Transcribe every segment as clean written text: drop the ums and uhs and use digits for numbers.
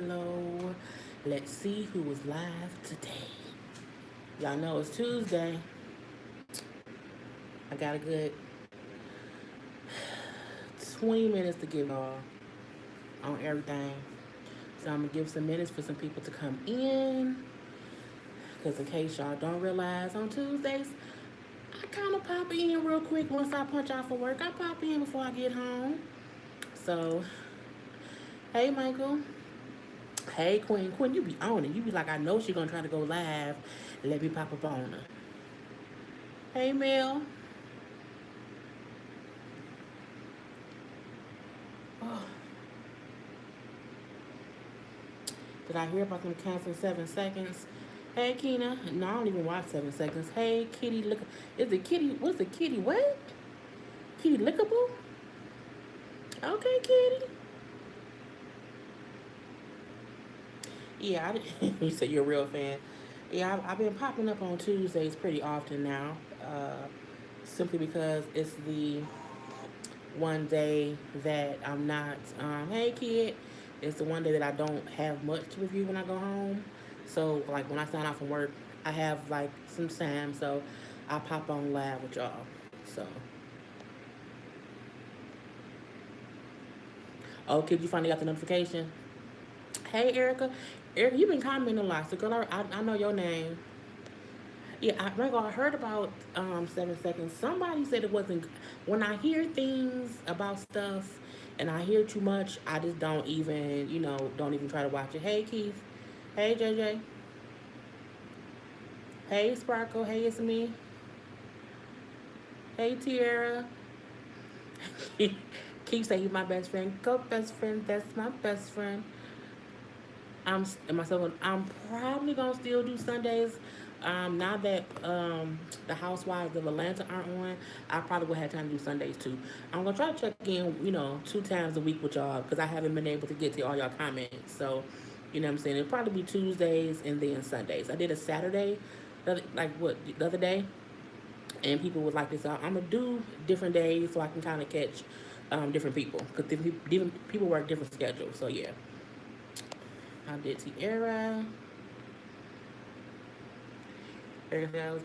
hello. Let's see who is live today. Y'all know it's Tuesday. I got a good 20 minutes to give y'all on everything. So I'm going to give some minutes for some people to come in. Because in case y'all don't realize, on Tuesdays, I kind of pop in real quick once I punch out for work. I pop in before I get home. So, hey, Michael. Hey, Queen. Queen, you be on it. You be like, I know she going to try to go live. Let me pop up on her. Hey, Mel. Oh, did I hear about them canceling 7 seconds? Hey, Keena. No, I don't even watch 7 seconds. Hey, Kitty. Look. Is it Kitty? What's the Kitty? What? Kitty Lickable? Okay, Kitty. Yeah, you said you're a real fan. Yeah, I've been popping up on Tuesdays pretty often now, simply because it's the one day that I'm not. Hey, kid, it's the one day that I don't have much to review when I go home. So, like when I sign off from work, I have like some time, so I pop on live with y'all. So, oh, kid, you finally got the notification. Hey, Erica. Erica, you've been commenting a lot, so girl, I know your name. Yeah, I heard about 7 seconds. Somebody said it wasn't. When I hear things about stuff and I hear too much, I just don't even, don't even try to watch it. Hey, Keith. Hey, JJ. Hey, Sparkle. Hey, it's me. Hey, Tiara. Keith say he's my best friend. Go, best friend. That's my best friend. I'm probably gonna still do Sundays. Now that the Housewives of Atlanta aren't on, I probably will have time to do Sundays too. I'm gonna try to check in, 2 times a week with y'all because I haven't been able to get to all y'all comments. So, you know what I'm saying? It'll probably be Tuesdays and then Sundays. I did a Saturday, the other day, and people would like this. So I'm gonna do different days so I can kind of catch different people because different people work different schedules. So yeah, I did Tierra. Erica,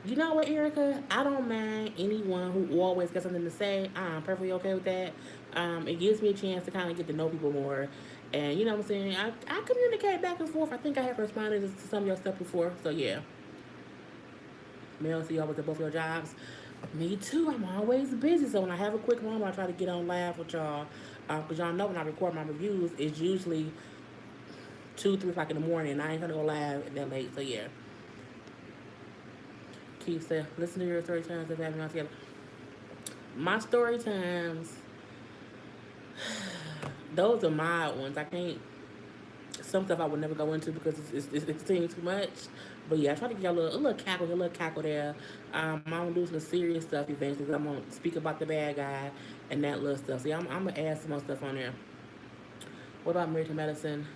you know what, Erica? I don't mind anyone who always got something to say. I'm perfectly okay with that. It gives me a chance to kind of get to know people more. And you know what I'm saying? I communicate back and forth. I think I have responded to some of your stuff before. So yeah. Mel, see y'all with both your jobs. Me too. I'm always busy. So when I have a quick moment, I try to get on live with y'all. Because y'all know when I record my reviews, it's usually 2, 3 o'clock in the morning. I ain't gonna go live that late. So yeah. Keith said, listen to your story times of having on together. My story times, those are mild ones. I can't. Some stuff I would never go into because it seems too much. But yeah, I try to get y'all a little cackle there. I'm gonna do some serious stuff eventually. I'm gonna speak about the bad guy and that little stuff. See, I'm gonna add some more stuff on there. What about Married to Medicine?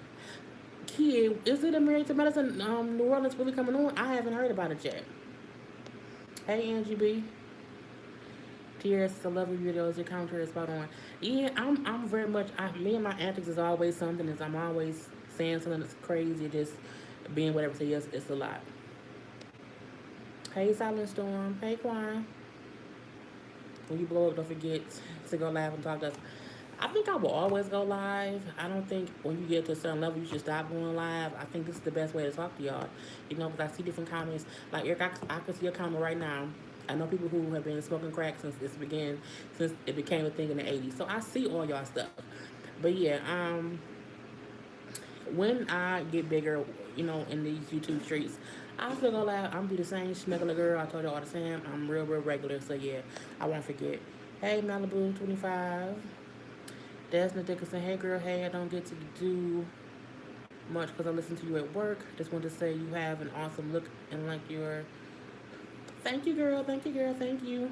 Kid, is it a Married to Medicine New Orleans really coming on? I haven't heard about it yet. Hey, Angie B. TRS is a lovely videos. Your commentary is spot on. Yeah, I'm very much. Me and my antics is always something. Is I'm always saying something that's crazy, just being whatever. So yes, it's a lot. Hey, Silent Storm. Hey, Quan. When you blow up, don't forget to go live and talk to us. I think I will always go live. I don't think when you get to a certain level, you should stop going live. I think this is the best way to talk to y'all. Because I see different comments. Like, Eric, I can see your comment right now. I know people who have been smoking crack since it became a thing in the 80s. So I see all y'all stuff. But yeah, when I get bigger, in these YouTube streets, I still go live. I'm gonna be the same schmegular girl I told you all the time. I'm real, real regular. So yeah, I won't forget. Hey, Malibu 25. Desmond Dickinson, hey girl, hey, I don't get to do much because I listen to you at work. Just want to say you have an awesome look and like your. Thank you, girl. Thank you, girl. Thank you.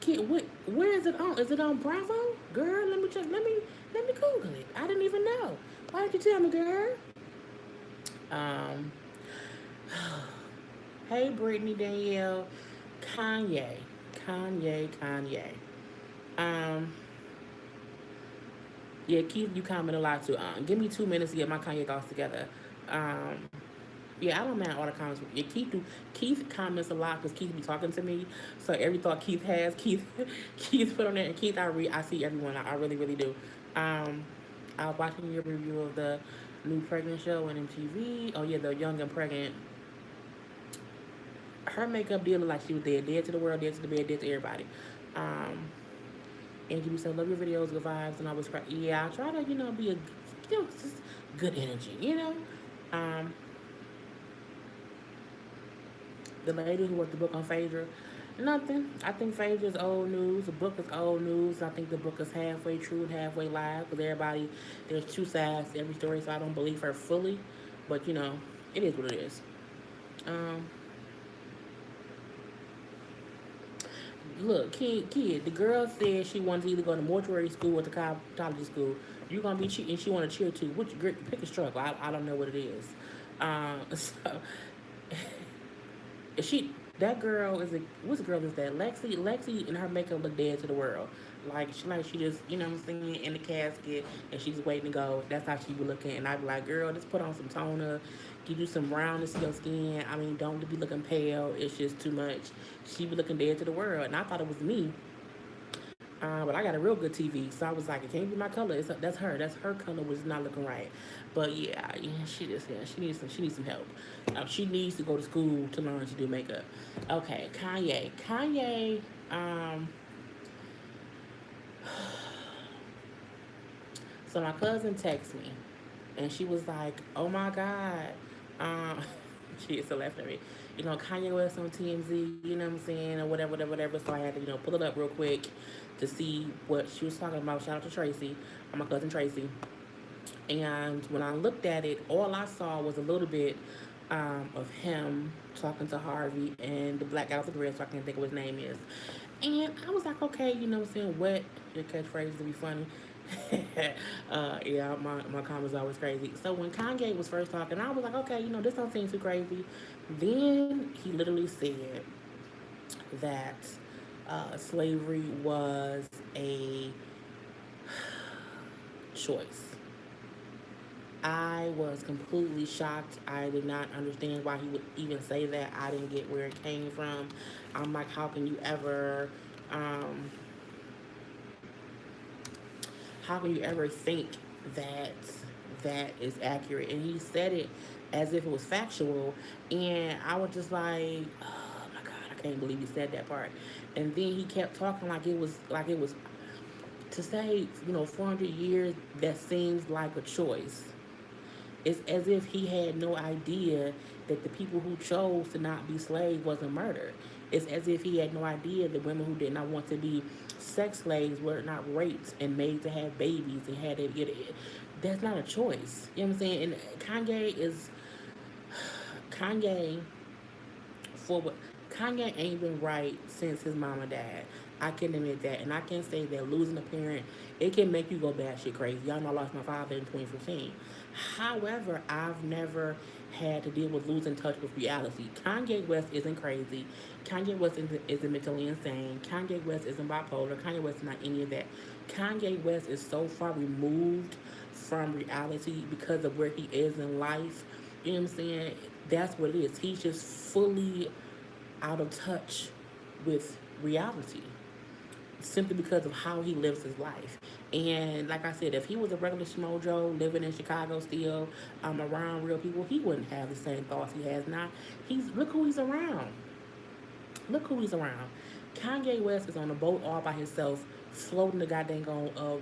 Kid, where is it on? Is it on Bravo? Girl, let me check. Let me Google it. I didn't even know. Why didn't you tell me, girl? Um, hey, Brittany, Danielle, Kanye. Um, Yeah, Keith, you comment a lot too. Give me 2 minutes to get my Kanye thoughts together. Um, yeah, I don't mind all the comments. Yeah, Keith comments a lot because Keith be talking to me. So every thought Keith has, Keith Keith put on there. And Keith, I see everyone. I really really do. Um, I was watching your review of the new pregnant show on MTV. Oh yeah, the young and pregnant. Her makeup did look like she was dead, dead to the world, dead to the bed, dead to everybody. Um, Angie B said, "Love your videos, good vibes," and I was cry. Yeah, I try to be just good energy. Um, the lady who wrote the book on Phaedra, nothing. I think Phaedra is old news. The book is old news. I think the book is halfway true and halfway lies because everybody, there's two sides to every story, so I don't believe her fully. But it is what it is. Um, Look, the girl said she wanted to either go to mortuary school or to college school. You're gonna be cheating. She want to cheer too. Which pick a struggle. I don't know what it is. So she that girl is a which girl is that? Lexi and her makeup look dead to the world. Like she just what I'm saying in the casket and she's waiting to go. That's how she be looking. And I'd be like, girl, just put on some toner, give you some roundness to your skin. I mean, don't be looking pale. It's just too much. She be looking dead to the world, and I thought it was me. But I got a real good TV, so I was like, it can't be my color. That's her. That's her color was not looking right. But yeah, she needs some help. She needs to go to school to learn to do makeup. Okay, Kanye. Um, so my cousin texted me, and she was like, "Oh my God." Um, she is still laughing at me. Kanye West on TMZ, you know what I'm saying, or whatever, whatever, whatever. So I had to, pull it up real quick to see what she was talking about. Shout out to Tracy, my cousin Tracy. And when I looked at it, all I saw was a little bit of him talking to Harvey and the black guy with the red, so I can't think of what his name is. And I was like, okay, you know what I'm saying? What your catchphrase to be funny? Yeah, my comments are always crazy. So when Kanye was first talking, I was like, okay, this don't seem too crazy. Then he literally said that slavery was a choice. I was completely shocked. I did not understand why he would even say that. I didn't get where it came from. I'm like, um, how can you ever think that that is accurate? And he said it as if it was factual, and I was just like, oh my god, I can't believe he said that part. And then he kept talking like it was to say 400 years that seems like a choice. It's as if he had no idea that the people who chose to not be slaves wasn't murdered. It's as if he had no idea that women who did not want to be sex slaves were not raped and made to have babies and had to get it. That's not a choice. You know what I'm saying? And Kanye for what Kanye ain't been right since his mama died. I can admit that, and I can say that losing a parent it can make you go batshit crazy. Y'all know I lost my father in 2015. However, I've never had to deal with losing touch with reality. Kanye West isn't crazy. Kanye West isn't mentally insane. Kanye West isn't bipolar. Kanye West is not any of that. Kanye West is so far removed from reality because of where he is in life. You know what I'm saying? That's what it is. He's just fully out of touch with reality simply because of how he lives his life. And like I said, if he was a regular schmojo living in Chicago still, around real people, he wouldn't have the same thoughts he has now. Look who he's around. Look who he's around. Kanye West is on a boat all by himself, floating the goddamn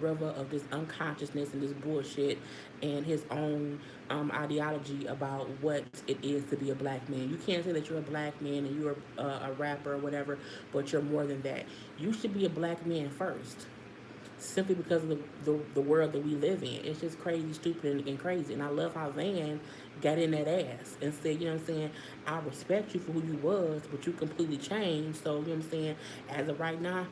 river of this unconsciousness and this bullshit, and his own ideology about what it is to be a black man. You can't say that you're a black man and you're a rapper or whatever, but you're more than that. You should be a black man first simply because of the world that we live in. It's just crazy, stupid, and crazy. And I love how Van got in that ass and said, you know what I'm saying, I respect you for who you was, but you completely changed. So, you know what I'm saying, as of right now,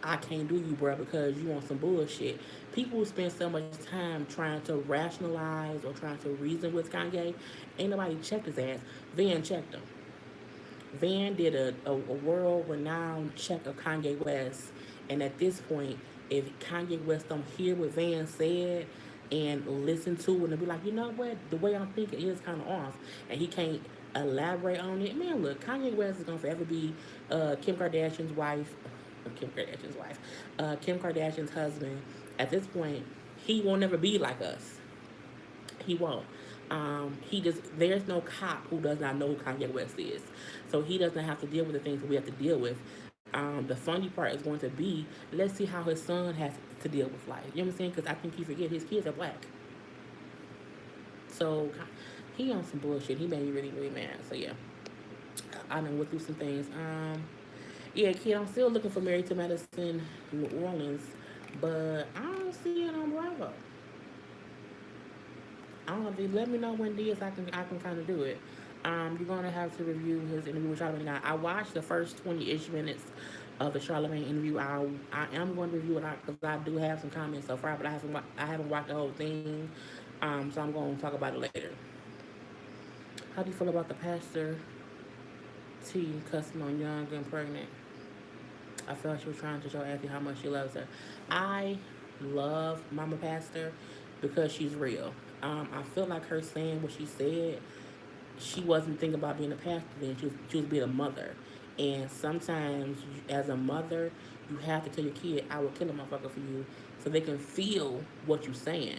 I can't do you, bro, because you want some bullshit. People who spend so much time trying to rationalize or trying to reason with Kanye, ain't nobody checked his ass. Van checked him. Van did a world renowned check of Kanye West, and at this point, if Kanye West don't hear what Van said and listen to it and be like, you know what, the way I'm thinking is kind of off, and he can't elaborate on it. Man, look, Kanye West is gonna forever be Kim Kardashian's wife, Kim Kardashian's husband. At this point, he will never be like us. He won't. He just there's no cop who does not know who Kanye West is, so he doesn't have to deal with the things that we have to deal with. The funny part is going to be let's see how his son has to deal with life. You know what I'm saying? Because I think he forget his kids are black, so he on some bullshit. He made me really really mad. So yeah, I done went through some things. Yeah, kid, I'm still looking for Married to Medicine, New Orleans, but I don't see it on Bravo. I don't know. If you let me know when it is, I can kind of do it. You're gonna have to review his interview with Charlamagne. Now, I watched the first 20-ish minutes of the Charlamagne interview. I am going to review it because I do have some comments so far, but I haven't watched the whole thing. So I'm going to talk about it later. How do you feel about the pastor T cussing on young and pregnant? I felt she was trying to show Effie how much she loves her. I love Mama Pastor because she's real. I feel like her saying what she said, she wasn't thinking about being a pastor then. She was being a mother. And sometimes, as a mother, you have to tell your kid, I will kill a motherfucker for you so they can feel what you're saying.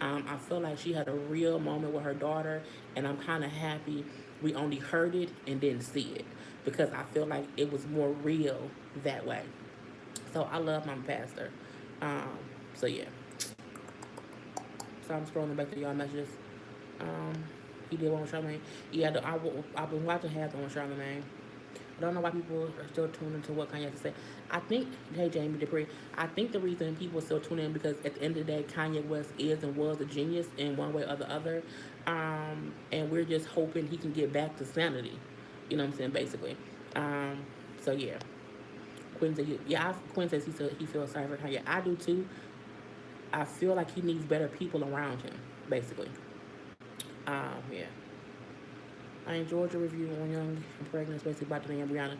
I feel like she had a real moment with her daughter, and I'm kind of happy we only heard it and didn't see it because I feel like it was more real that way. So I love my pastor. Um, so yeah. So I'm scrolling back to y'all messages. Um, he did one with Charlamagne. Yeah, I've been watching half the one with Charlamagne. I don't know why people are still tuning into what Kanye has to say. I think, hey Jamie Dupree, I think the reason people still tune in because at the end of the day, Kanye West is and was a genius in one way or the other, and we're just hoping he can get back to sanity. You know what I'm saying, basically. Um, so yeah, Quinn says he feels sorry for Kanye. I do too. I feel like he needs better people around him, basically. Yeah. I enjoyed your review on Young and Pregnant, especially about Danae and Brianna.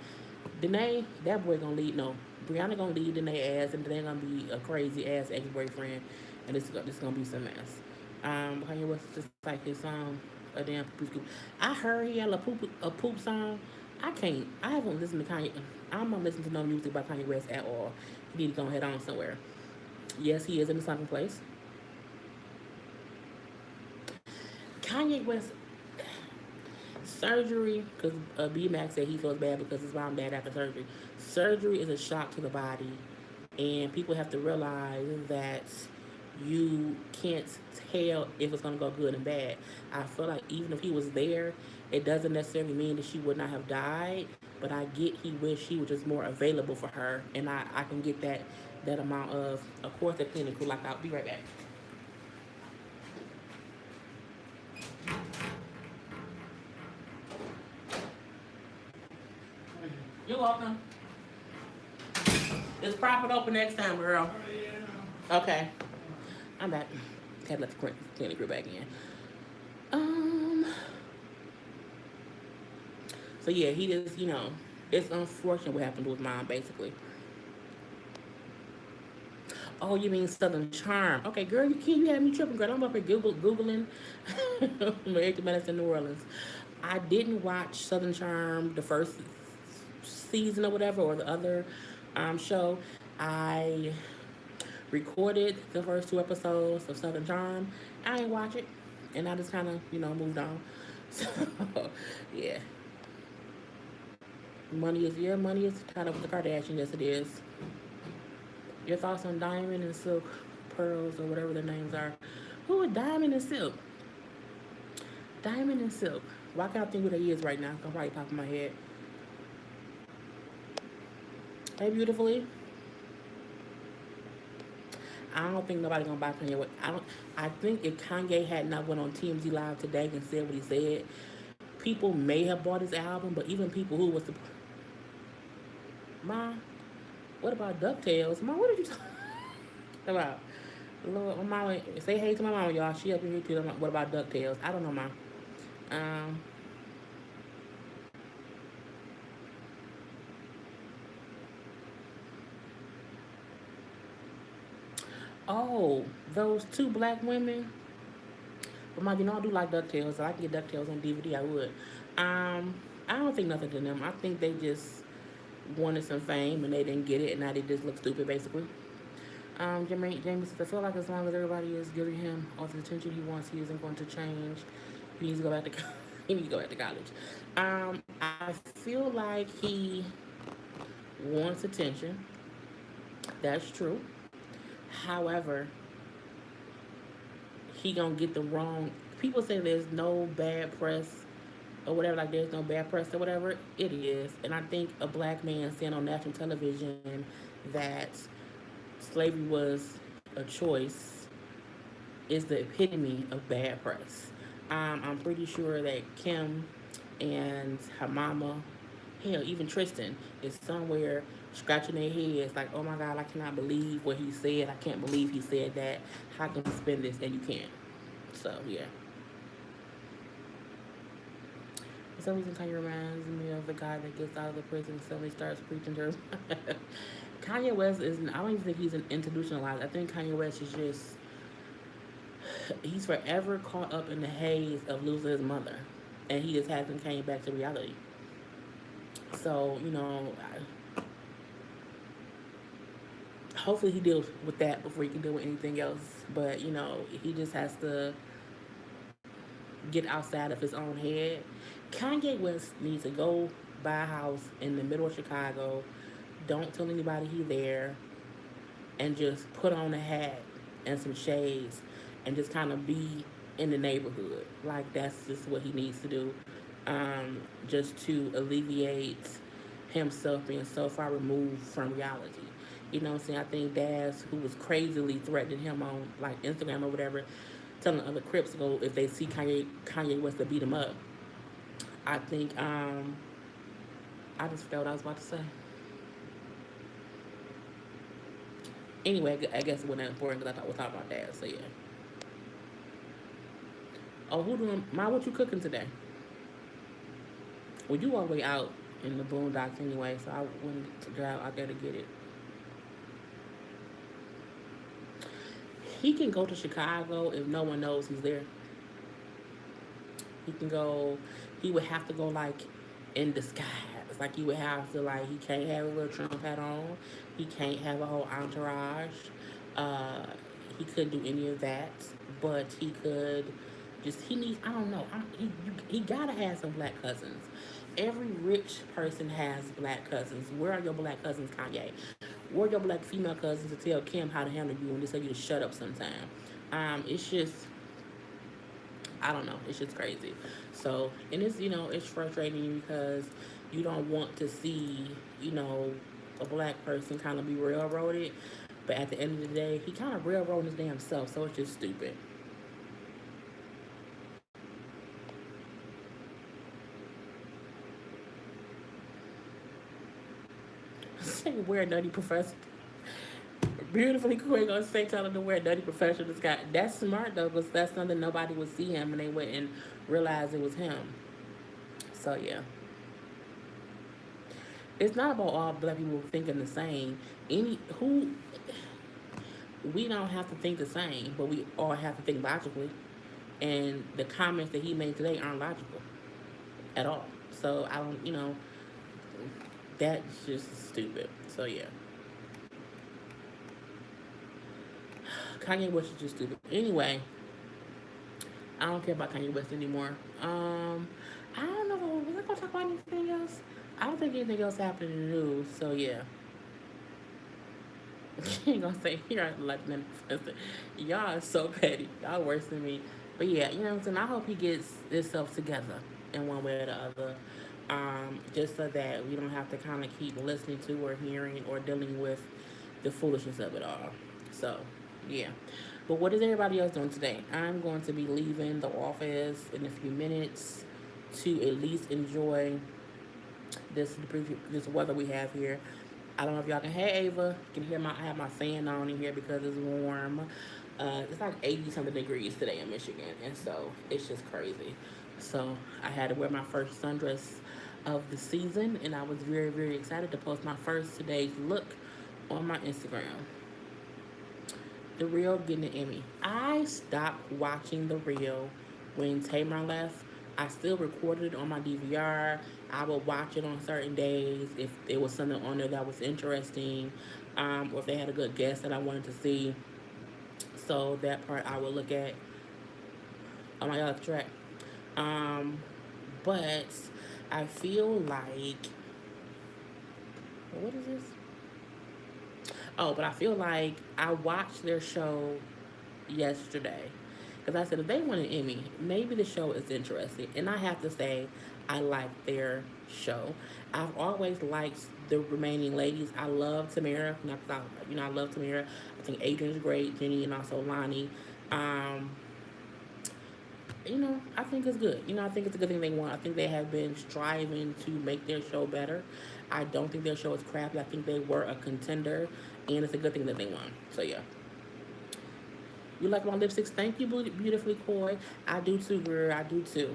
Danae, that boy gonna lead. No, Brianna gonna lead Danae ass, and Danae gonna be a crazy ass ex boyfriend, and this gonna be some mess. Kanye West just like his song, a damn poop scoop. I heard he had a poop song. I can't. I haven't listened to Kanye. I'm not listening to no music by Kanye West at all. He need to go head on somewhere. Yes, he is in the sunken place. Kanye West surgery, because B Max said he feels bad because his mom died after surgery. Surgery is a shock to the body, and people have to realize that you can't tell if it's gonna go good and bad. I feel like even if he was there, it doesn't necessarily mean that she would not have died. But I get he wished he was just more available for her, and I can get that amount of course, the clinical. Like I'll be right back. You're welcome. Just prop it open next time, girl. Okay, I'm back. Had to let the clinic crew back in. Um. So yeah, he just it's unfortunate what happened to his mom, basically. Oh, you mean Southern Charm? Okay, girl, you had me tripping, girl. I'm up here googling Married to Medicine, New Orleans. I didn't watch Southern Charm the first season or whatever, or the other show. I recorded the first two episodes of Southern Charm. I didn't watch it, and I just kind of moved on. So yeah, money is tied up with the Kardashians. Yes, it is. Your thoughts on Diamond and Silk, Pearls, or whatever their names are? Who are Diamond and Silk? Diamond and Silk. Why can't I think who they is right now? I'm probably pop in my head. Hey, beautifully. I don't think nobody gonna buy Kanye. I don't. I think if Kanye had not went on TMZ Live today and said what he said, people may have bought his album. But even people who was the Ma, what about Ducktales? Ma, what did you talk about? Lord, my mama, say hey to my mama, y'all. She up in here too. What about Ducktales? I don't know, ma. Um, Oh, those two black women. But my, I do like Ducktales. So I can get Ducktales on DVD. I would. Um, I don't think nothing to them. I think they just wanted some fame and they didn't get it, and now they just look stupid, basically. Jamie says, I feel like as long as everybody is giving him all the attention he wants, he isn't going to change. He needs to go back to he needs to go back to college. I feel like he wants attention. That's true. However, he gonna get the wrong. People say there's no bad press or whatever, like there's no bad press or whatever. It is, and I think a black man saying on national television that slavery was a choice is the epitome of bad press. I'm pretty sure that Kim and her mama, hell, even Tristan, is somewhere scratching their heads like, oh my God, I cannot believe what he said. I can't believe he said that. How can he spend this? And you can't. So, yeah. For some reason, Kanye reminds me of the guy that gets out of the prison and suddenly starts preaching to Kanye West is, I don't even think he's an institutionalized. I think Kanye West is just, he's forever caught up in the haze of losing his mother. And he just hasn't came back to reality. So, hopefully he deals with that before he can deal with anything else. But, he just has to get outside of his own head. Kanye West needs to go buy a house in the middle of Chicago. Don't tell anybody he's there, and just put on a hat and some shades and just kind of be in the neighborhood. Like that's just what he needs to do, just to alleviate himself being so far removed from reality. You know what I'm saying? I think Daz, who was crazily threatening him on like Instagram or whatever, telling other Crips to go if they see Kanye West to beat him up. I think I just forgot what I was about to say. Anyway, I guess it wasn't that important because I thought we were talking about that. So yeah. Oh, who doing? Ma, what you cooking today? Well, you all the way out in the boondocks anyway, so I wouldn't drive out there to get it. He can go to Chicago if no one knows he's there. He can go. He would have to go like in disguise. Like he would have to like he can't have a little Trump hat on. He can't have a whole entourage. Uh, he couldn't do any of that, but he could just he needs. I don't know. He gotta have some black cousins. Every rich person has black cousins. Where are your black cousins, Kanye? Where are your black female cousins to tell Kim how to handle you and to tell you to shut up sometime? It's just I don't know. It's just crazy. So, and it's, it's frustrating because you don't want to see, a black person kind of be railroaded. But at the end of the day, he kind of railroading his damn self. So it's just stupid. Say, wear nutty professor. Beautifully quick on say telling to wear nutty professor. This guy. That's smart though, because that's something nobody would see him and they wouldn't realize it was him. So yeah. It's not about all black people thinking the same. Any who we don't have to think the same, but we all have to think logically. And the comments that he made today aren't logical at all. So I don't, that's just stupid. So yeah, Kanye West is just stupid. Anyway, I don't care about Kanye West anymore. I don't know. Was I gonna talk about anything else? I don't think anything else happened in the news. So yeah, she ain't gonna say here like nothing. Y'all are so petty. Y'all worse than me. But yeah, you know what I'm saying. I hope he gets himself together in one way or the other, just so that we don't have to kind of keep listening to or hearing or dealing with the foolishness of it all. So yeah. But what is everybody else doing today? I'm going to be leaving the office in a few minutes to at least enjoy this weather we have here. I don't know if y'all can. Hey Ava, you can hear I have my fan on in here because it's warm. It's like 80 something degrees today in Michigan, and so it's just crazy. So I had to wear my first sundress of the season, and I was very excited to post my first today's look on my Instagram. The Real getting an Emmy. I stopped watching The Real when Tamar left. I still recorded it on my DVR. I would watch it on certain days if there was something on there that was interesting, or if they had a good guest that I wanted to see. So that part I would look at. Oh my god, track. Um, but I feel like what is this? Oh, but I feel like I watched their show yesterday. Because I said, if they win an Emmy, maybe the show is interesting. And I have to say, I like their show. I've always liked the remaining ladies. I love Tamara. Not 'cause I love Tamara. I think Adrian's great, Jenny, and also Lonnie. Um, I think it's good. I think it's a good thing they won. I think they have been striving to make their show better. I don't think their show is crappy. I think they were a contender, and it's a good thing that they won. So yeah. You like my lipsticks? Thank you, beautifully coy. I do too, girl. I do too.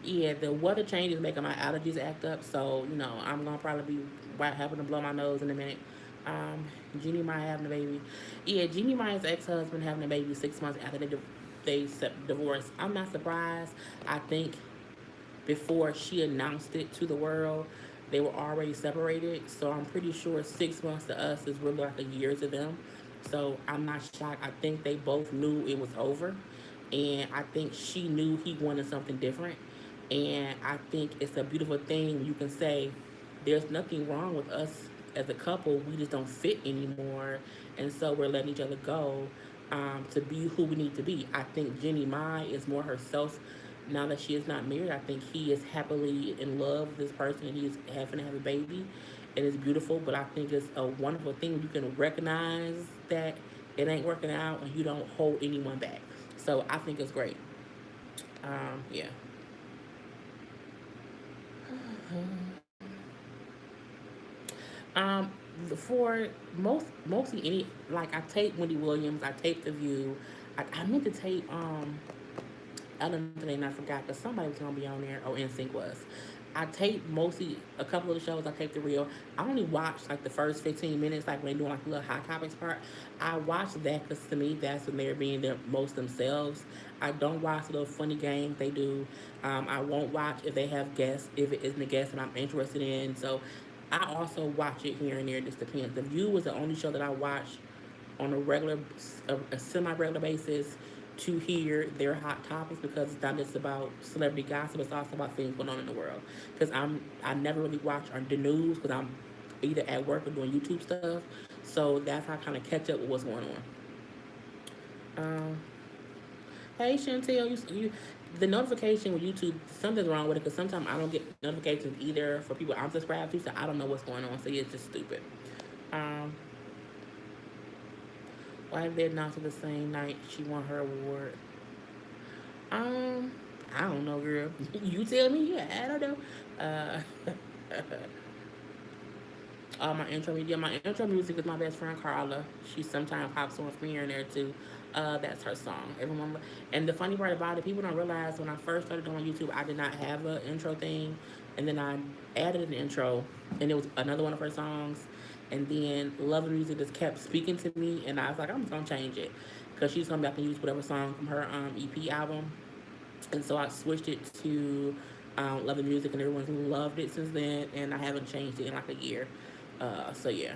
Yeah, the weather change is making my allergies act up, so I'm gonna probably be having to blow my nose in a minute. Um, Jeannie Mai having a baby. Yeah, Jeannie Mai's ex-husband having a baby 6 months after they divorced. I'm not surprised. I think before she announced it to the world, they were already separated. So I'm pretty sure 6 months to us is really like a year to them. So I'm not shocked. I think they both knew it was over. And I think she knew he wanted something different. And I think it's a beautiful thing. You can say, there's nothing wrong with us as a couple. We just don't fit anymore. And so we're letting each other go to be who we need to be. I think Jenny Mai is more herself now that she is not married. I think he is happily in love with this person and he's having to have a baby. It is beautiful, but I think it's a wonderful thing when you can recognize that it ain't working out and you don't hold anyone back. So I think it's great. Yeah. Um, for mostly any like I tape Wendy Williams, I taped The View. I meant to tape Ellen today and I forgot because somebody was gonna be on there. Oh, NSYNC was. I taped mostly a couple of the shows. I taped The Real. I only watched like the first 15 minutes, like when they doing like the little hot topics part. I watched that because to me that's when they're being their most themselves. I don't watch the little funny games they do. I won't watch if they have guests if it isn't a guest that I'm interested in. So I also watch it here and there. It just depends. The View was the only show that I watched on a semi-regular basis to hear their hot topics because it's not just about celebrity gossip; it's also about things going on in the world. Because I never really watch the news because I'm either at work or doing YouTube stuff, so that's how I kind of catch up with what's going on. Hey Chantel, the notification with YouTube, something's wrong with it because sometimes I don't get notifications either for people I'm subscribed to, so I don't know what's going on. So yeah, it's just stupid. Um, why did they announce it the same night she won her award? Um, I don't know, girl. You tell me. Yeah, I don't know. Uh, my intro music. Yeah, my intro music is my best friend Karla. She sometimes pops on screen here and there too. That's her song. And the funny part about it, people don't realize when I first started doing YouTube, I did not have an intro thing, and then I added an intro, and it was another one of her songs, and then Love and Music just kept speaking to me, and I was like, I'm just gonna change it, because she's gonna be able to use whatever song from her EP album, and so I switched it to Love and Music, and everyone's loved it since then, and I haven't changed it in like a year. So yeah,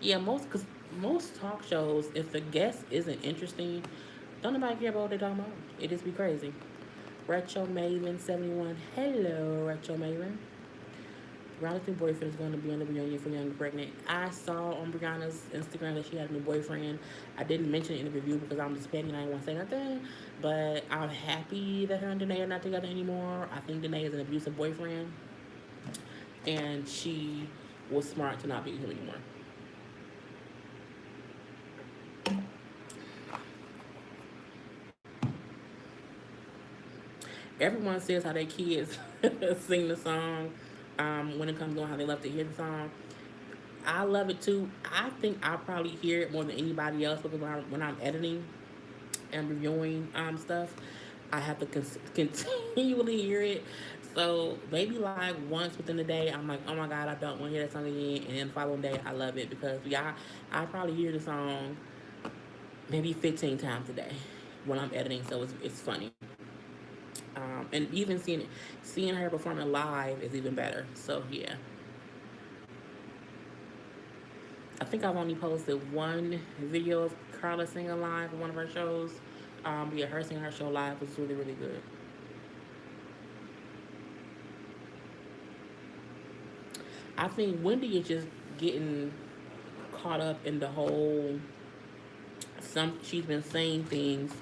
yeah. Most talk shows, if the guest isn't interesting, don't nobody care about what they talking about. It just be crazy. Retro Maven 71. Hello, Retro Maven. Brianna's new boyfriend is going to be on the reunion for Young and Pregnant. I saw on Brianna's Instagram that she had a new boyfriend. I didn't mention it in the review because I'm just petty and I didn't want to say nothing. But I'm happy that her and Danae are not together anymore. I think Danae is an abusive boyfriend. And she was smart to not be with him anymore. Everyone says how their kids sing the song when it comes on how they love to hear the song. I love it too. I think I probably hear it more than anybody else because when I'm editing and reviewing stuff, I have to continually hear it. So maybe like once within the day, I'm like, oh my god, I don't want to hear that song again. And then the following day, I love it because yeah, I probably hear the song maybe 15 times a day when I'm editing. So it's funny. And even seeing her performing live is even better. So yeah, I think I've only posted one video of Karla singing live at one of her shows. But yeah, her singing her show live was really really good. I think Wendy is just getting caught up in the whole. She's been saying things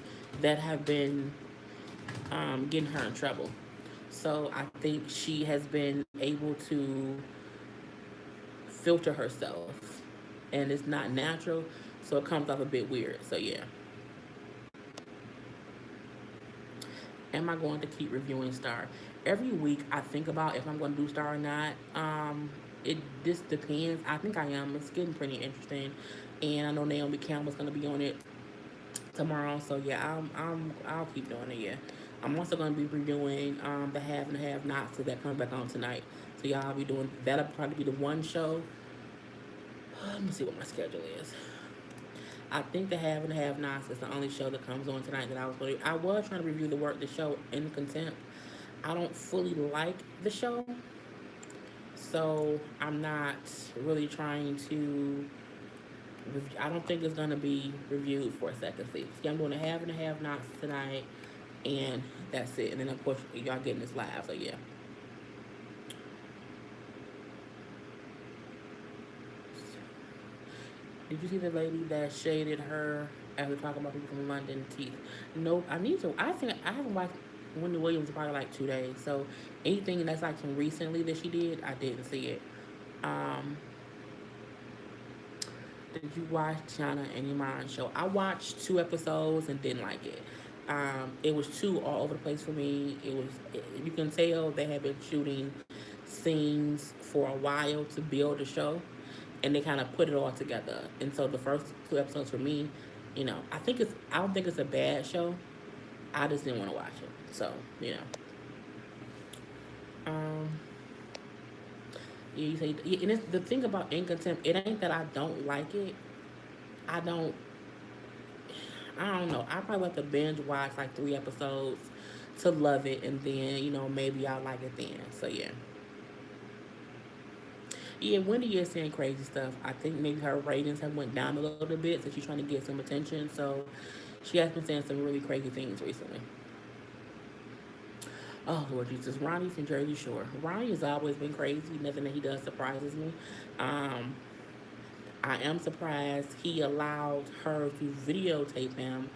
that have been getting her in trouble. So I think she has been able to filter herself, and it's not natural, so it comes off a bit weird. So yeah, am I going to keep reviewing Star? Every week I think about if I'm going to do Star or not. It just depends. I think I am. It's getting pretty interesting, and I know Naomi Campbell's going to be on it tomorrow. So yeah, I'll keep doing it. Yeah, I'm also going to be reviewing the Have and Have Nots, so that comes back on tonight. So y'all be doing that'll probably be the one show. Let me see what my schedule is. I think the Have and Have Nots is the only show that comes on tonight that I was going. I was trying to review the show in contempt. I don't fully like the show, so I'm not really trying to. I don't think it's gonna be reviewed for a second season. See, I'm doing a Have and Have Nots tonight, and that's it. And then of course y'all getting this live. So yeah. Did you see the lady that shaded her as we're talking about people from London teeth? Nope. I need to. I think I haven't watched Wendy Williams in probably like 2 days. So anything that's like from recently that she did, I didn't see it. Um, did you watch Tiana and Iman show? I watched 2 episodes and didn't like it. It was too all over the place for me. You can tell they had been shooting scenes for a while to build the show, and they kind of put it all together. And so the first 2 episodes for me, I don't think it's a bad show. I just didn't want to watch it. So um, yeah, you say, yeah, and it's, the thing about In Contempt, it ain't that I don't like it. I don't. I don't know. I probably have to binge watch like 3 episodes to love it, and then maybe I'll like it then. So yeah. Yeah, Wendy is saying crazy stuff. I think maybe her ratings have went down a little bit, so she's trying to get some attention. So she has been saying some really crazy things recently. Oh Lord Jesus, Ronnie from Jersey Shore. Ronnie has always been crazy. Nothing that he does surprises me. Um, I am surprised he allowed her to videotape him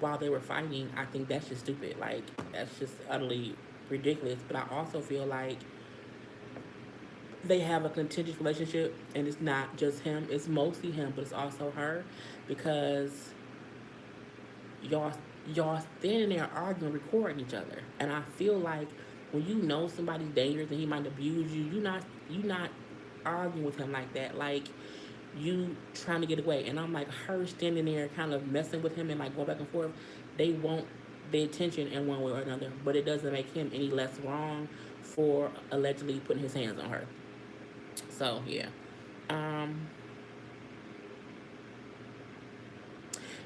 while they were fighting. I think that's just stupid. Like that's just utterly ridiculous. But I also feel like they have a contentious relationship, and it's not just him. It's mostly him, but it's also her, because y'all y'all standing there arguing, recording each other, and I feel like when you know somebody's dangerous and he might abuse you, you not arguing with him like that. Like you trying to get away, and I'm like her standing there, kind of messing with him and like going back and forth. They want the attention in one way or another, but it doesn't make him any less wrong for allegedly putting his hands on her. So yeah. Um,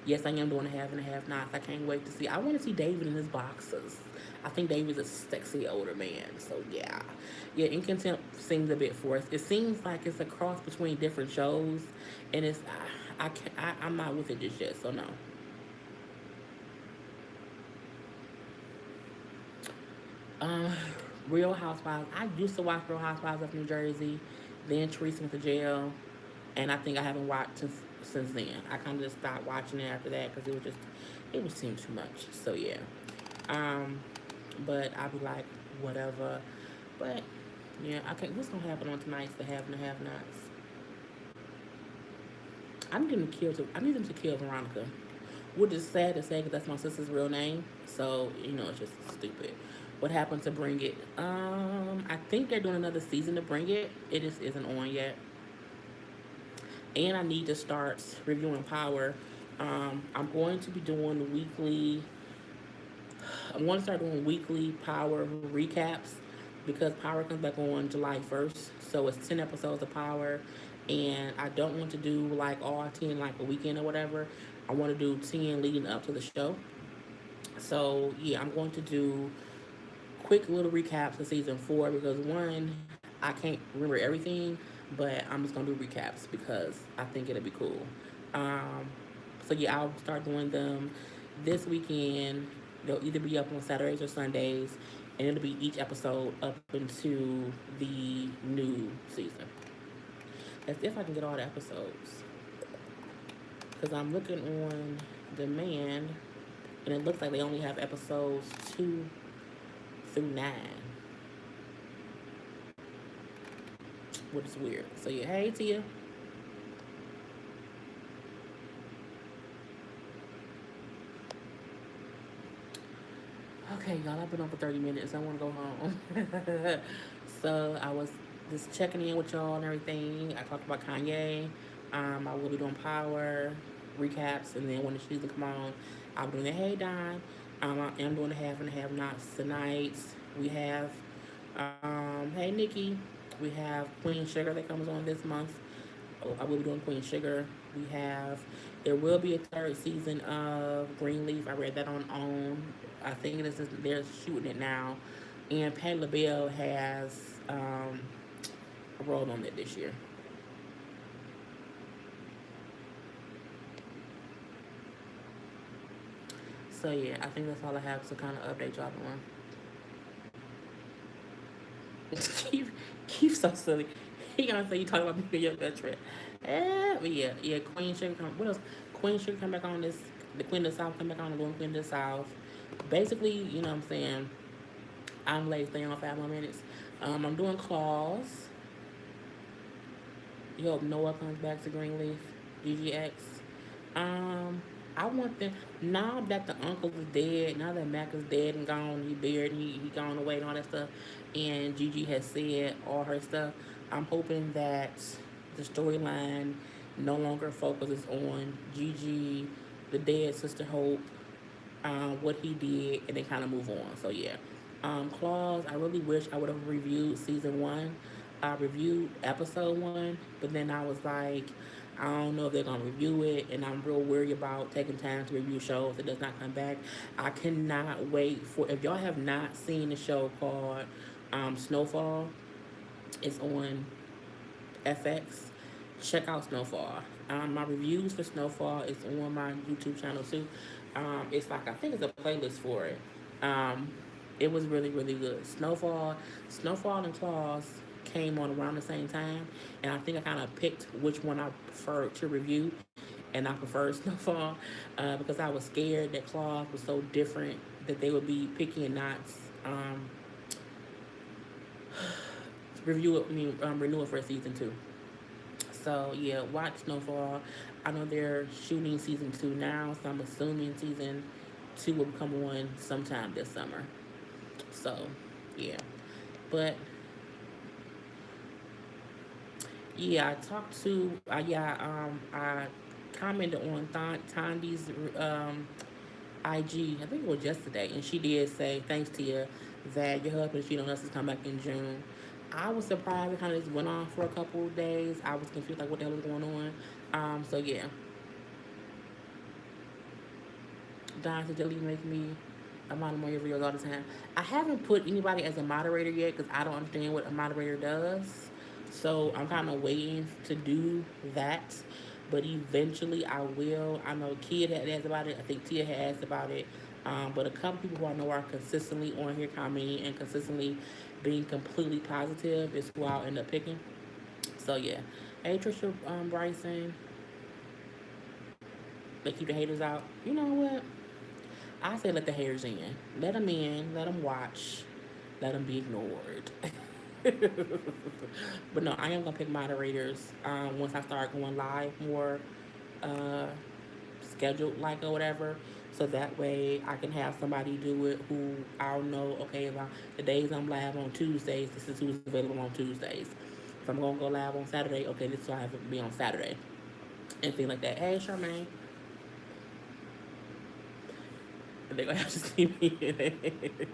yes, I am doing a Have and a Have Nots. I can't wait to see. I want to see David in his boxes. I think David's a sexy older man. So yeah, yeah. In Contempt seems a bit forced. It seems like it's a cross between different shows, and it's I can't, I'm not with it just yet. So no. Um, Real Housewives. I used to watch Real Housewives of New Jersey. Then Teresa went to jail, and I think I haven't watched since then. I kind of just stopped watching it after that because it was seemed too much. So yeah. Um, but I'll be like, whatever. But yeah, I can't. What's gonna happen on tonight's The Have and the Have Nots? I need them to kill Veronica. Which is sad to say because that's my sister's real name. So it's just stupid. What happened to Bring It? I think they're doing another season to Bring It. It just isn't on yet. And I need to start reviewing Power. I'm going to be doing weekly I want to start doing weekly Power recaps because Power comes back on July 1st. So it's 10 episodes of Power. And I don't want to do like all 10 like a weekend or whatever. I want to do 10 leading up to the show. So yeah, I'm going to do quick little recaps of season 4 because one, I can't remember everything, but I'm just gonna do recaps because I think it'll be cool. Um, so yeah, I'll start doing them this weekend. They'll either be up on Saturdays or Sundays, and it'll be each episode up into the new season. As if I can get all the episodes, because I'm looking on demand, and it looks like they only have episodes 2 through 9, which is weird. So yeah, hey Tia. Okay, y'all, I've been on for 30 minutes. I want to go home. So I was just checking in with y'all and everything. I talked about Kanye. I will be doing Power recaps, and then when the season come on, I'll be doing the Hey Don. I am doing the Have and Have Nots tonight. We have, hey Nikki, we have Queen Sugar that comes on this month. Oh, I will be doing Queen Sugar. We have, there will be a third season of Greenleaf. I read that on I think it is, they're shooting it now. And Patti LaBelle has a role on it this year. So yeah, I think that's all I have to kind of update y'all on. Keith so silly. He gonna say you talking about me and your best friend. But yeah, Queen Sugar come. What else? Queen Sugar come back on this. The Queen of the South come back on the Queen of the South. Basically, you know what I'm saying. I'm late, staying on 5 more minutes. I'm doing Claws. You hope Noah comes back to Greenleaf. GGX. Um, I want them now that the uncle is dead. Now that Mac is dead and gone, he buried, he gone away and all that stuff. And Gigi has said all her stuff. I'm hoping that the storyline no longer focuses on Gigi, the dead sister Hope, what he did, and they kind of move on. So yeah, Claws. I really wish I would have reviewed season 1. I reviewed episode 1, but then I was like, I don't know if they're gonna review it, and I'm real worried about taking time to review shows that does not come back. I cannot wait for, if y'all have not seen the show called Snowfall, it's on FX. Check out Snowfall. My reviews for Snowfall is on my YouTube channel too. It's like, I think it's a playlist for it. Um, it was really really good. Snowfall and Claws came on around the same time, and I think I kind of picked which one I preferred to review, and I preferred Snowfall because I was scared that Claws was so different that they would be picky and not review it. I mean, renew it for season 2. So yeah, watch Snowfall. I know they're shooting season 2 now, so I'm assuming season 2 will come on sometime this summer. So yeah, but yeah, I talked to I commented on Tandi's IG. I think it was yesterday, and she did say thanks to you that your husband cheated on us to come back in June. I was surprised it kind of just went on for a couple of days. I was confused like what the hell was going on. So yeah, Don said delete make me a moderator your videos all the time. I haven't put anybody as a moderator yet because I don't understand what a moderator does. So I'm kind of waiting to do that. But eventually I will. I know Kid had asked about it. I think Tia had asked about it. But a couple people who I know are consistently on here commenting and consistently being completely positive is who I'll end up picking. So yeah. Hey Trisha Bryson. They keep the haters out. You know what? I say let the haters in. Let them in. Let them watch. Let them be ignored. But no, I am gonna pick moderators once I start going live more uh, scheduled like or whatever. So that way I can have somebody do it who I'll know. Okay, if the days I'm live on Tuesdays, this is who's available on Tuesdays. If I'm gonna go live on Saturday, okay, this is why I have to be on Saturday and things like that. Hey, Charmaine. They're gonna have to see me in it.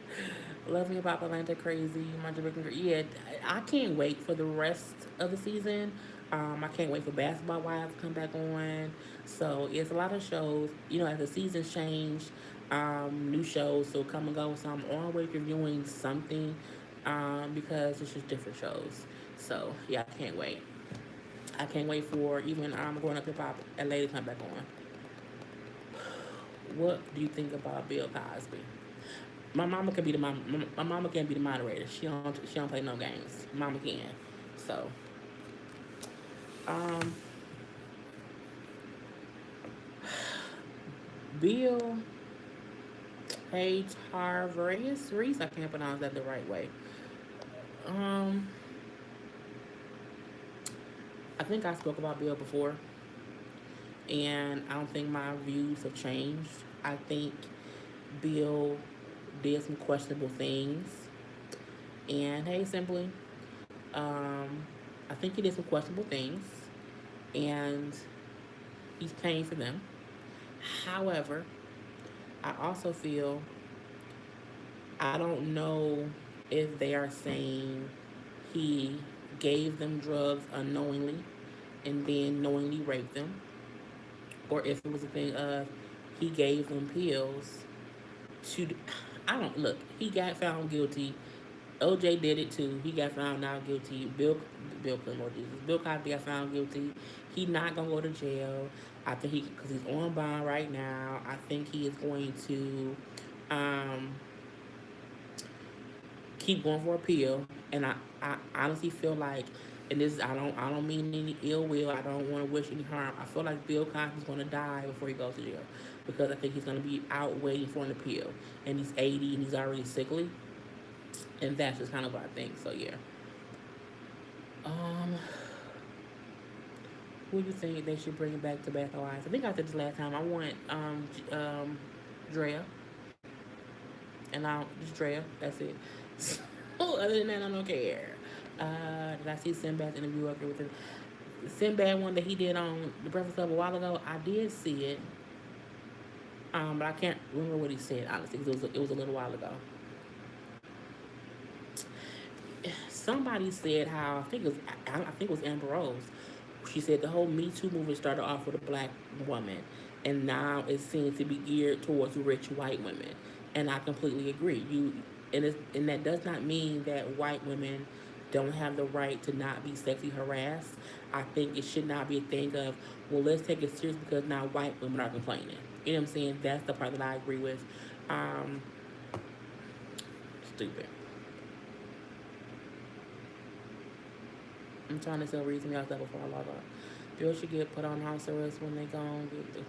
Love Me About Atlanta Crazy, My Jamaican Girl. Yeah, I can't wait for the rest of the season. I can't wait for Basketball Wives to come back on. So it's a lot of shows. You know, as the seasons change, new shows will come and go. So I'm always reviewing something because it's just different shows. So yeah, I can't wait. I can't wait for even Growing Up Hip Hop LA to come back on. What do you think about Bill Cosby? My mama can be the my mama can be the moderator. She don't play no games. Mama can. So um Bill Page Harvey's Reese. I can't pronounce that the right way. Um I think I spoke about Bill before, and I don't think my views have changed. I think Bill did some questionable things, and hey, simply, um, I think he did some questionable things, and he's paying for them. However, I also feel I don't know if they are saying he gave them drugs unknowingly and then knowingly raped them, or if it was a thing of he gave them pills to. I don't look. He got found guilty. OJ did it too. He got found not guilty. Bill Clinton, Lord Jesus. Bill Cosby got found guilty. He not gonna go to jail. I think he because he's on bond right now. I think he is going to um, keep going for appeal. And I honestly feel like, and this I don't mean any ill will. I don't want to wish any harm. I feel like Bill Cosby's gonna die before he goes to jail because I think he's gonna be out waiting for an appeal. And he's 80 and he's already sickly. And that's just kind of what I think. So yeah. Um, who do you think they should bring back to Bath Alliance? I think I said this last time. I want Drea, and I just Drea. That's it. Other than that, I don't care. Did I see Sinbad's interview up there with the Sinbad one that he did on the Breakfast Club a while ago? I did see it, but I can't remember what he said honestly because it was a little while ago. Somebody said how I think it was Amber Rose. She said the whole Me Too movement started off with a black woman, and now it seems to be geared towards rich white women. And I completely agree. And that does not mean that white women don't have the right to not be sexually harassed. I think it should not be a thing of, well, let's take it serious because now white women are complaining. You know what I'm saying? That's the part that I agree with. Um, Stupid. I'm trying to tell reason y'all stuff before I log on. Bill should get put on house arrest when they gone get the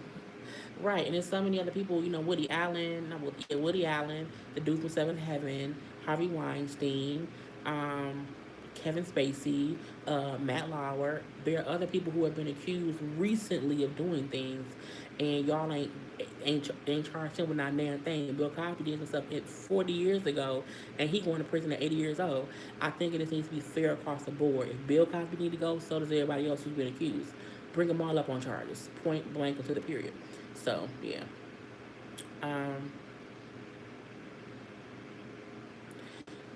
right. And there's so many other people, Woody Allen, not Woody, yeah, Woody Allen, the dude from Seventh Heaven, Harvey Weinstein, um, Kevin Spacey, Matt Lauer. There are other people who have been accused recently of doing things, and y'all ain't charged him with not damn thing. Bill Cosby did some stuff 40 years ago, and he going to prison at 80 years old. I think it just needs to be fair across the board. If Bill Cosby need to go, so does everybody else who's been accused. Bring them all up on charges, point blank into the period. So yeah. Um,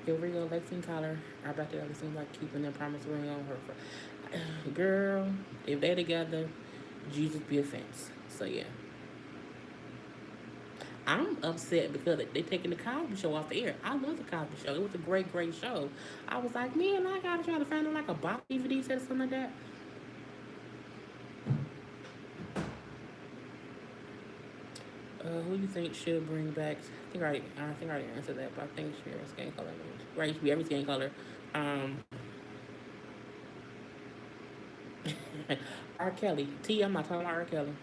Here we go. Lexington Collar. I bet that seems like keeping their promise ring on her. Girl, if they together, Jesus be a fence. So yeah. I'm upset because they taking the Cosby Show off the air. I love the Cosby Show. It was a great, great show. I was like, man, I gotta try to find like a box DVD set or something like that. Who do you think should bring back? I think I already answered that, but I think Sharon Skin Color. Right, it should be every skin color. Um, R. Kelly. T. I'm not talking about R. Kelly.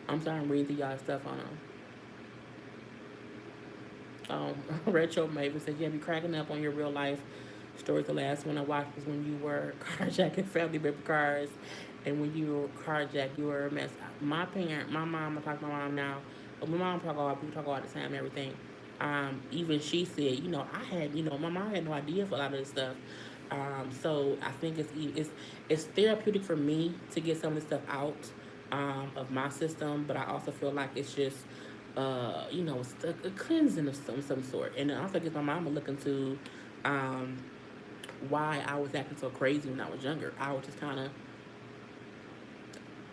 I'm sorry, I'm reading through y'all stuff on Retro Maven said you be cracking up on your real life stories. The last one I watched was when you were carjacking family member cars, and when you were carjacked, you were a mess. My mom, I talk to my mom now. But my mom talk all the time and everything. Even she said, I had, my mom had no idea for a lot of this stuff. So I think it's therapeutic for me to get some of this stuff out of my system, but I also feel like it's just it's a cleansing of some sort. And I also get my mama looking to um, why I was acting so crazy when I was younger. I was just kind of,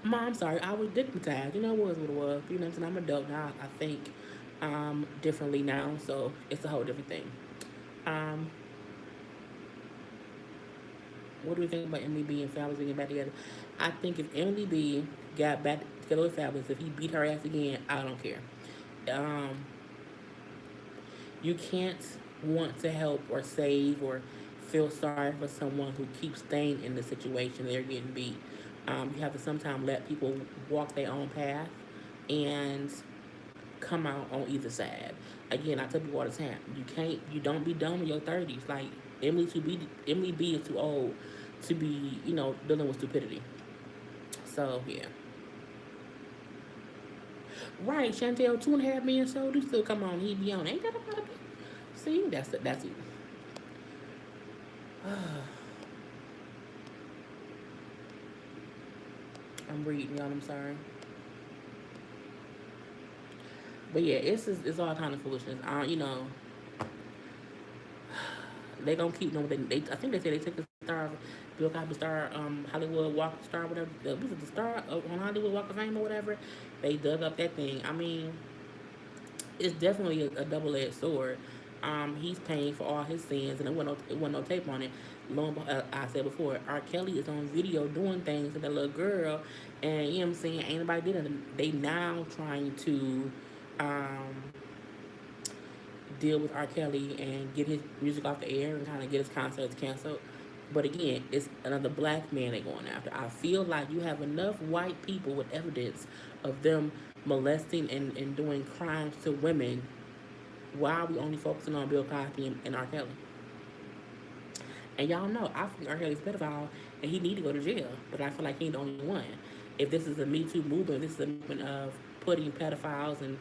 Mom, I'm sorry, I was digmatized. It was what it was. What I'm saying? I'm an adult now. I think differently now, so it's a whole different thing. Um, what do we think about Emily B and Fabulous getting back together? I think if Emily B got back together with Fabulous, if he beat her ass again, I don't care. Um, you can't want to help or save or feel sorry for someone who keeps staying in the situation they're getting beat. You have to sometimes let people walk their own path and come out on either side. Again, I tell people all the time, you don't be done in your 30s. Like Emily B is too old to be, dealing with stupidity. So yeah, right. Chantel, 2.5 million show do still come on. He be on. Ain't that about it? See, that's it. I'm reading y'all. I'm sorry, but yeah, it's all kind of foolishness. They gonna keep doing what I think they said they took the star, Bill Cosby star, Hollywood Walk of Star, whatever. Was it the star on Hollywood Walk of Fame or whatever? They dug up that thing. I mean, it's definitely a double-edged sword. He's paying for all his sins, and it wasn't no tape on it. I said before, R. Kelly is on video doing things to that little girl, and you know what I'm saying, ain't nobody did it. They now trying to um, deal with R. Kelly and get his music off the air and kind of get his concerts canceled. But again, it's another black man they're going after. I feel like you have enough white people with evidence of them molesting and doing crimes to women. Why are we only focusing on Bill Cosby and R. Kelly? And y'all know, I think R. Kelly's a pedophile and he need to go to jail. But I feel like he ain't the only one. If this is a Me Too movement, this is a movement of putting pedophiles and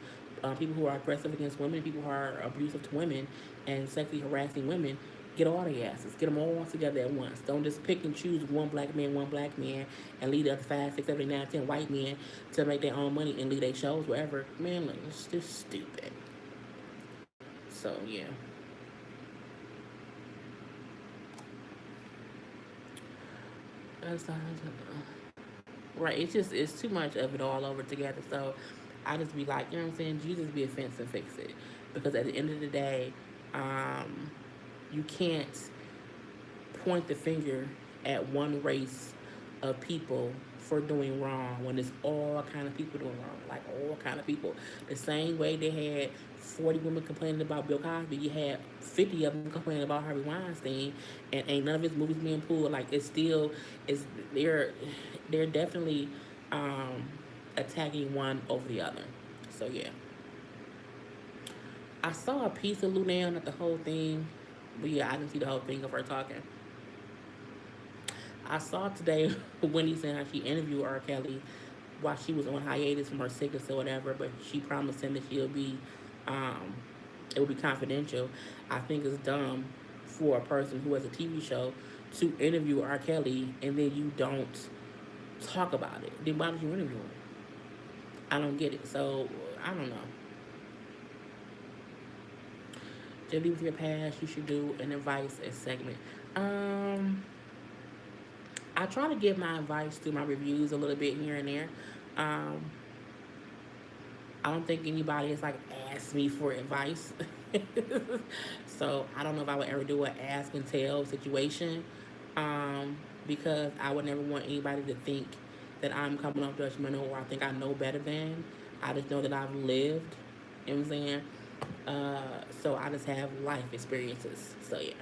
people who are aggressive against women, people who are abusive to women and sexually harassing women, get all their asses. Get them all together at once. Don't just pick and choose one black man, and leave the other 5, 6, 7, 8, 9, 10 white men to make their own money and leave their shows wherever. Man, look, it's just stupid. So, yeah. That's right. It's too much of it all over together. So I just be like, you know what I'm saying? Jesus be a fence and fix it. Because at the end of the day, um, you can't point the finger at one race of people for doing wrong when it's all kind of people doing wrong, like all kind of people. The same way they had 40 women complaining about Bill Cosby, you had 50 of them complaining about Harvey Weinstein, and ain't none of his movies being pulled. Like it's still, is they're definitely um, attacking one over the other. So yeah, I saw a piece of Lunan, not the whole thing, but yeah, I didn't see the whole thing of her talking. I saw today Wendy saying how she interviewed R. Kelly while she was on hiatus from her sickness or whatever, but she promised him that um, it will be confidential. I think it's dumb for a person who has a TV show to interview R. Kelly and then you don't talk about it. Then why did you interview him? I don't get it. So I don't know. To leave with your past, you should do an advice segment. Um, I try to give my advice through my reviews a little bit here and there. Um, I don't think anybody has like asked me for advice. So I don't know if I would ever do an ask and tell situation. Because I would never want anybody to think that I'm coming off judgmental or I think I know better than. I just know that I've lived. You know what I'm saying? So I just have life experiences. So yeah,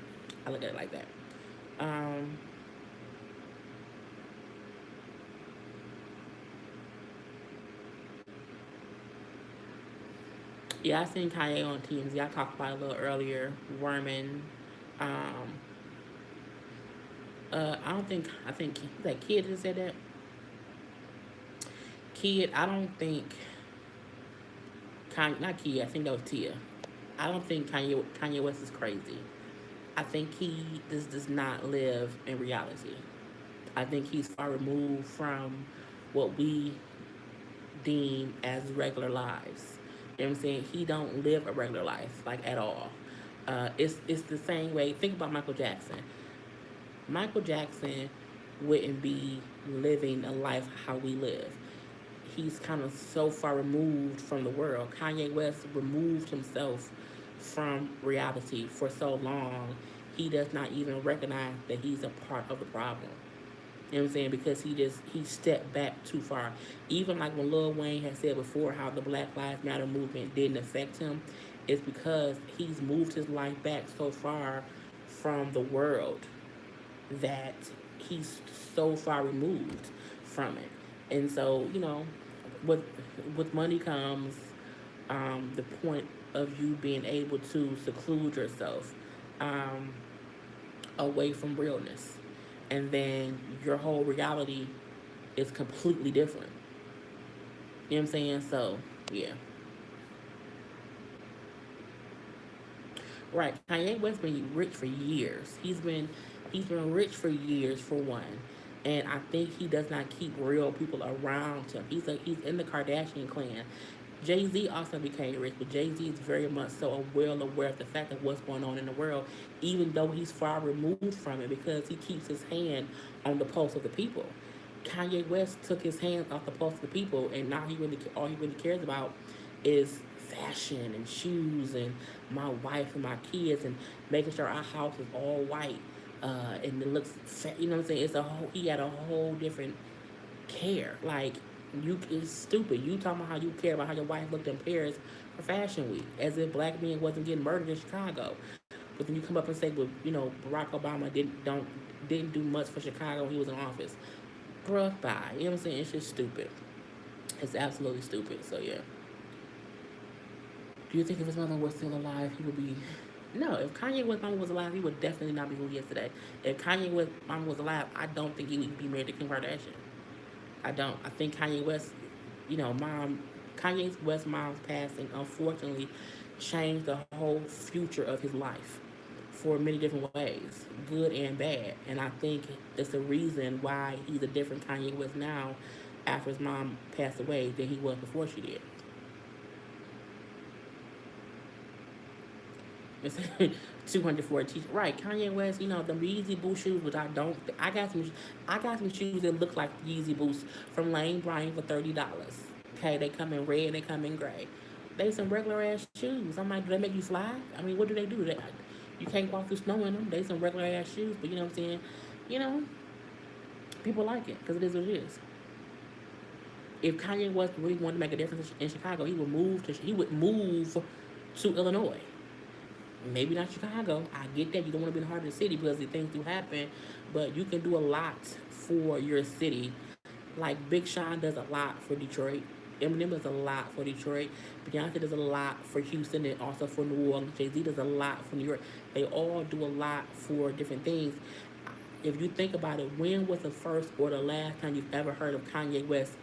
I look at it like that. Um, yeah, I seen Kanye on TMZ. I talked about it a little earlier. Worman. Um, I think that kid just said that. Kid, I don't think Kanye, not Kid. I think that was Tia. I don't think Kanye West is crazy. I think he does not live in reality. I think he's far removed from what we deem as regular lives. You know what I'm saying? He don't live a regular life like at all. It's the same way. Think about Michael Jackson. Michael Jackson wouldn't be living a life how we live. He's kind of so far removed from the world. Kanye West removed himself from reality for so long, he does not even recognize that he's a part of the problem. You know what I'm saying? Because he stepped back too far. Even like when Lil Wayne had said before how the Black Lives Matter movement didn't affect him, it's because he's moved his life back so far from the world that he's so far removed from it. And so, with with money comes the point of you being able to seclude yourself um, away from realness. And then your whole reality is completely different. You know what I'm saying? So, yeah. Right. Kanye West been rich for years. He's been rich for years for one. And I think he does not keep real people around him. He's in the Kardashian clan. Jay Z also became rich, but Jay Z is very much so well aware of the fact of what's going on in the world, even though he's far removed from it because he keeps his hand on the pulse of the people. Kanye West took his hands off the pulse of the people, and now all he really cares about is fashion and shoes and my wife and my kids and making sure our house is all white and it looks, you know what I'm saying? He had a whole different care. Like it's stupid. You talking about how you care about how your wife looked in Paris for Fashion Week, as if black men wasn't getting murdered in Chicago. But then you come up and say, well, Barack Obama didn't do much for Chicago when he was in office. Bruh, bye. You know what I'm saying? It's just stupid. It's absolutely stupid. So yeah. Do you think if his mother was still alive, he would be? No, if Kanye West mama was alive, he would definitely not be who he is today. If Kanye West mama was alive, I don't think he would be married to Kim Kardashian. I don't. I think Kanye West, Kanye West mom's passing unfortunately changed the whole future of his life for many different ways, good and bad. And I think it's the reason why he's a different Kanye West now after his mom passed away than he was before she did. It's 200 for a t-shirt. Right, Kanye West, the Yeezy Boost shoes, which I don't. I got some shoes that look like Yeezy Boosts from Lane Bryant for $30. Okay, they come in red, they come in gray. They some regular ass shoes. I'm like, do they make you fly? I mean, what do they do? You can't walk through snow in them. They some regular ass shoes, but you know what I'm saying? You know, people like it because it is what it is. If Kanye West really wanted to make a difference in Chicago, he would move to Illinois. Maybe not Chicago. I get that you don't want to be in the heart of the city because the things do happen, but you can do a lot for your city. Like Big Sean does a lot for Detroit. Eminem does a lot for Detroit. Beyonce does a lot for Houston and also for New Orleans. Jay Z does a lot for New York. They all do a lot for different things. If you think about it, when was the first or the last time you've ever heard of Kanye West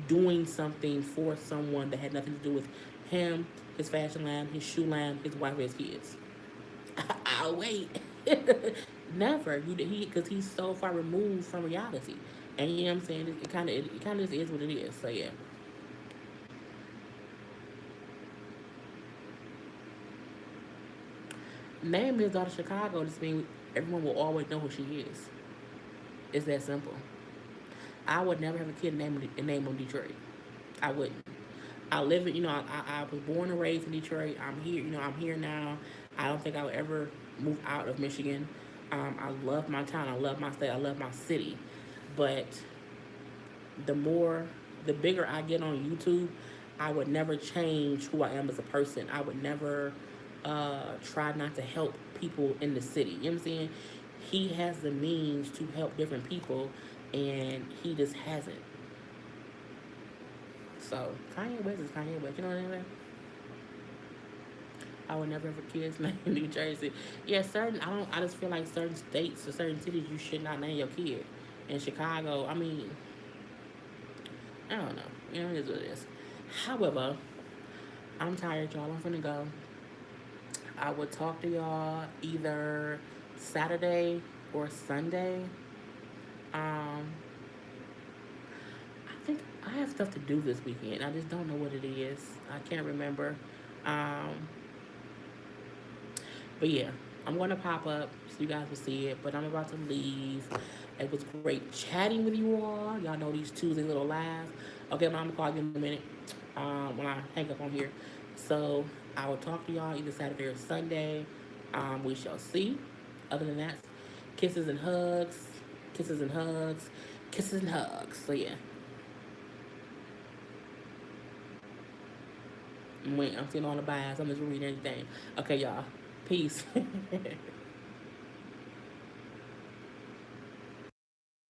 doing something for someone that had nothing to do with him, his fashion line, his shoe line, his wife, or his kids? I'll wait. Never. Because he's so far removed from reality. And you know what I'm saying? It kind of just is what it is. So yeah. Name his daughter Chicago just means everyone will always know who she is. It's that simple. I would never have a kid name him Detroit. I wouldn't. I live in, I was born and raised in Detroit. I'm here, I'm here now. I don't think I would ever move out of Michigan. I love my town. I love my state. I love my city. But the more, the bigger I get on YouTube, I would never change who I am as a person. I would never try not to help people in the city. You know what I'm saying? He has the means to help different people, and he just hasn't. So Kanye West is Kanye West. You know what I mean? I would never have a kid's name in New Jersey. Yeah, certain. I don't. I just feel like certain states or certain cities you should not name your kid. In Chicago, I mean, I don't know. It is what it is. However, I'm tired, y'all. I'm finna go. I would talk to y'all either Saturday or Sunday. Um, I think I have stuff to do this weekend. I just don't know what it is. I can't remember. Um, but yeah, I'm gonna pop up so you guys will see it. But I'm about to leave. It was great chatting with you all. Y'all know these Tuesday little lives. Okay, Mom, I'm gonna call you in a minute. When I hang up on here. So I will talk to y'all either Saturday or Sunday. We shall see. Other than that, kisses and hugs, kisses and hugs, kisses and hugs. So yeah, I'm seeing all the bios. I'm just reading everything. Okay, y'all. Peace.